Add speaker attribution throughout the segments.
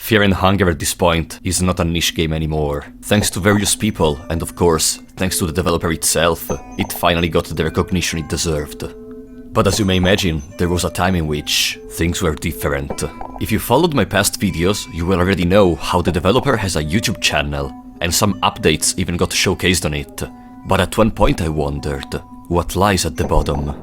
Speaker 1: Fear and Hunger at this point is not a niche game anymore. Thanks to various people, and of course, thanks to the developer itself, it finally got the recognition it deserved. But as you may imagine, there was a time in which things were different. If you followed my past videos, you will already know how the developer has a YouTube channel, and some updates even got showcased on it. But at one point I wondered, what lies at the bottom?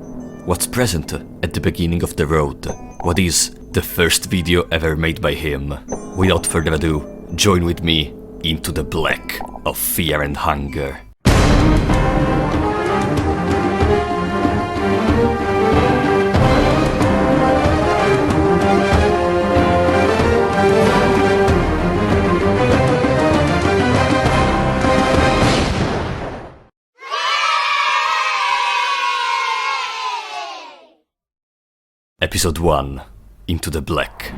Speaker 1: What's present at the beginning of the road? What is the first video ever made by him? Without further ado, join with me into the black of Fear and Hunger. Episode 1. Into the Black.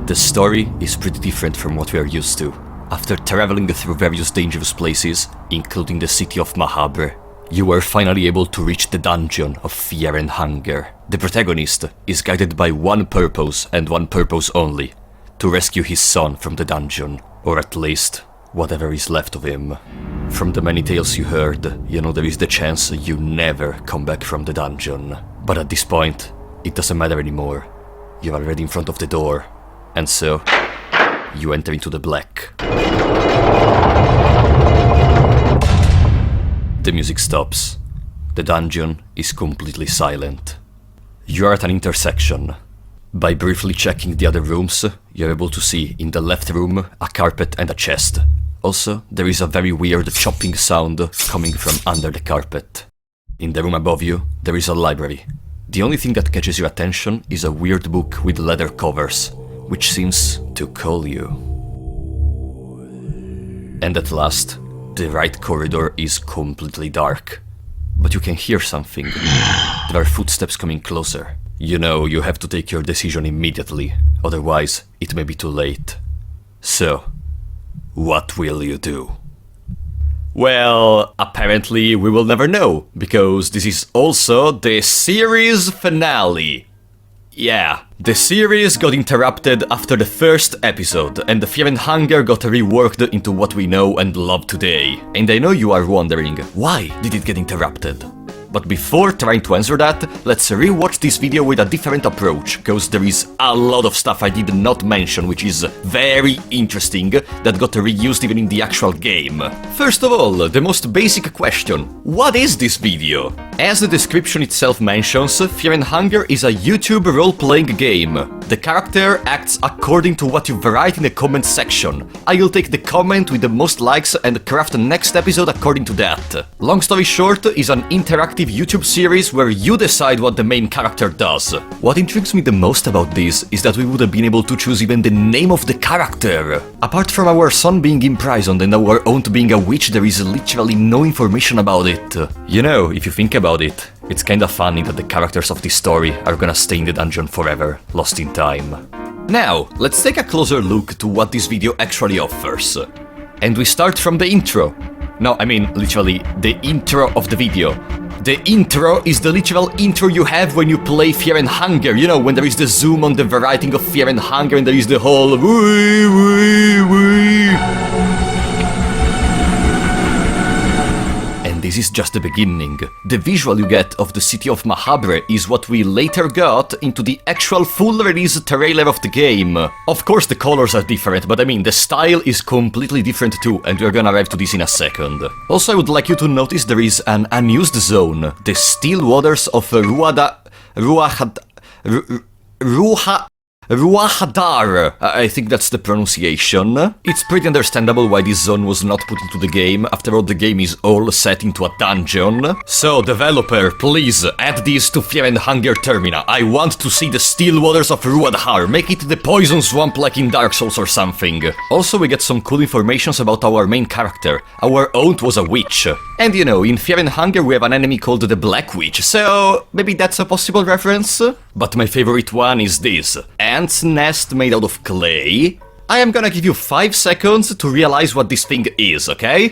Speaker 1: The story is pretty different from what we are used to. After traveling through various dangerous places, including the city of Mahabre, you are finally able to reach the dungeon of Fear and Hunger. The protagonist is guided by one purpose and one purpose only: to rescue his son from the dungeon, or at least whatever is left of him. From the many tales you heard, you know there is the chance you never come back from the dungeon. But at this point, it doesn't matter anymore. You're already in front of the door, and so you enter into the black. The music stops. The dungeon is completely silent. You're at an intersection. By briefly checking the other rooms, you're able to see in the left room a carpet and a chest. Also, there is a very weird chopping sound coming from under the carpet. In the room above you, there is a library. The only thing that catches your attention is a weird book with leather covers, which seems to call you. And at last, the right corridor is completely dark. But you can hear something. There are footsteps coming closer. You know you have to take your decision immediately, otherwise it may be too late. So, what will you do? Well, apparently we will never know, because this is also the series finale. Yeah, the series got interrupted after the first episode, and the Fear and Hunger got reworked into what we know and love today. And I know you are wondering, why did it get interrupted? But before trying to answer that, let's rewatch this video with a different approach, cause there is a lot of stuff I did not mention which is very interesting that got reused even in the actual game. First of all, the most basic question: what is this video? As the description itself mentions, Fear and Hunger is a YouTube role-playing game. The character acts according to what you write in the comment section. I will take the comment with the most likes and craft the next episode according to that. Long story short, is an interactive YouTube series where you decide what the main character does. What intrigues me the most about this is that we would have been able to choose even the name of the character. Apart from our son being imprisoned and our aunt being a witch, there is literally no information about it. You know, if you think about it, it's kinda funny that the characters of this story are gonna stay in the dungeon forever, lost in time. Now, let's take a closer look to what this video actually offers. And we start from the intro. No, I mean, literally, the intro of the video. The intro is the literal intro you have when you play Fear and Hunger, you know, when there is the zoom on the writing of Fear and Hunger and there is the whole wee wee wee. And this is just the beginning. The visual you get of the city of Mahabre is what we later got into the actual full release trailer of the game. Of course the colors are different, but I mean the style is completely different too, and we're gonna arrive to this in a second. Also I would like you to notice there is an unused zone, the Still Waters of Ruahadar, I think that's the pronunciation. It's pretty understandable why this zone was not put into the game, after all the game is all set into a dungeon. So developer, please add this to Fear and Hunger Termina. I want to see the Still Waters of Ruahadar, make it the Poison Swamp like in Dark Souls or something. Also we get some cool informations about our main character. Our aunt was a witch. And you know, in Fear and Hunger we have an enemy called the Black Witch, so maybe that's a possible reference? But my favorite one is this. Ant's nest made out of clay. I am gonna give you 5 seconds to realize what this thing is, okay?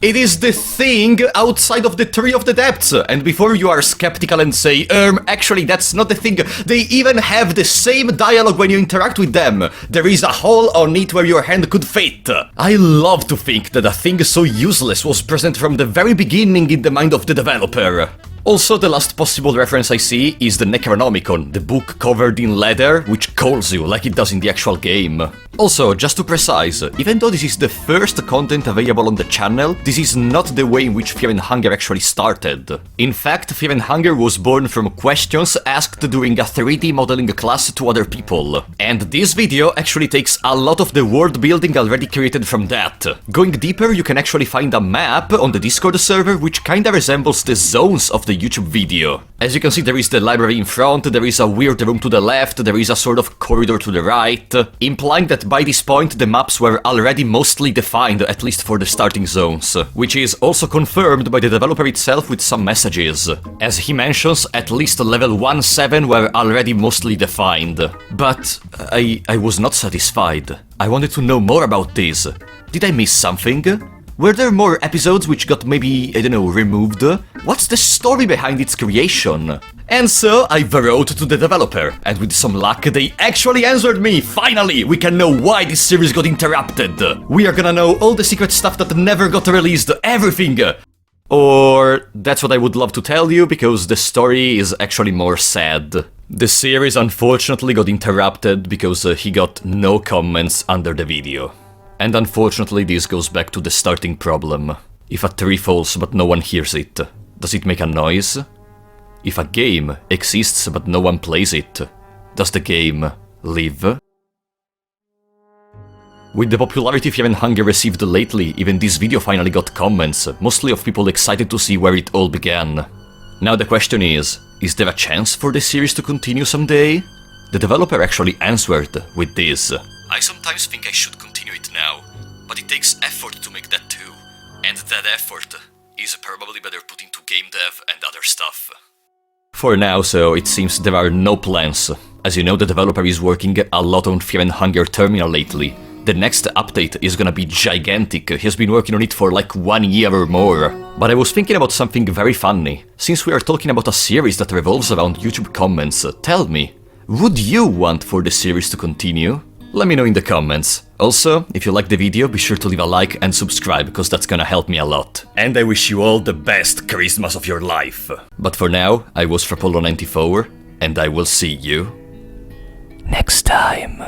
Speaker 1: It is the thing outside of the Tree of the Depths. And before you are skeptical and say, actually that's not the thing, they even have the same dialogue when you interact with them. There is a hole on it where your hand could fit. I love to think that a thing so useless was present from the very beginning in the mind of the developer. Also, the last possible reference I see is the Necronomicon, the book covered in leather, which calls you like it does in the actual game. Also, just to precise, even though this is the first content available on the channel, this is not the way in which Fear and Hunger actually started. In fact, Fear and Hunger was born from questions asked during a 3D modeling class to other people. And this video actually takes a lot of the world building already created from that. Going deeper, you can actually find a map on the Discord server which kinda resembles the zones of the YouTube video. As you can see, there is the library in front, there is a weird room to the left, there is a sort of corridor to the right, implying that by this point the maps were already mostly defined, at least for the starting zones, which is also confirmed by the developer itself with some messages. As he mentions, at least level 1-7 were already mostly defined. But I was not satisfied. I wanted to know more about this. Did I miss something? Were there more episodes which got maybe, I don't know, removed? What's the story behind its creation? And so I wrote to the developer, and with some luck they actually answered me! Finally! We can know why this series got interrupted! We are gonna know all the secret stuff that never got released, everything! Or that's what I would love to tell you, because the story is actually more sad. The series unfortunately got interrupted because he got no comments under the video. And unfortunately this goes back to the starting problem. If a tree falls but no one hears it, does it make a noise? If a game exists but no one plays it, does the game live? With the popularity Fear and Hunger received lately, even this video finally got comments, mostly of people excited to see where it all began. Now the question is there a chance for the series to continue someday? The developer actually answered with this. I sometimes think I should continue it now, but it takes effort to make that too. And that effort is probably better put into game dev and other stuff. For now, so it seems there are no plans. As you know, the developer is working a lot on Fear and Hunger Terminal lately. The next update is gonna be gigantic, he's been working on it for like 1 year or more. But I was thinking about something very funny. Since we are talking about a series that revolves around YouTube comments, tell me, would you want for the series to continue? Let me know in the comments. Also, if you liked the video, be sure to leave a like and subscribe, because that's gonna help me a lot. And I wish you all the best Christmas of your life. But for now, I was Frapollo94, and I will see you next time.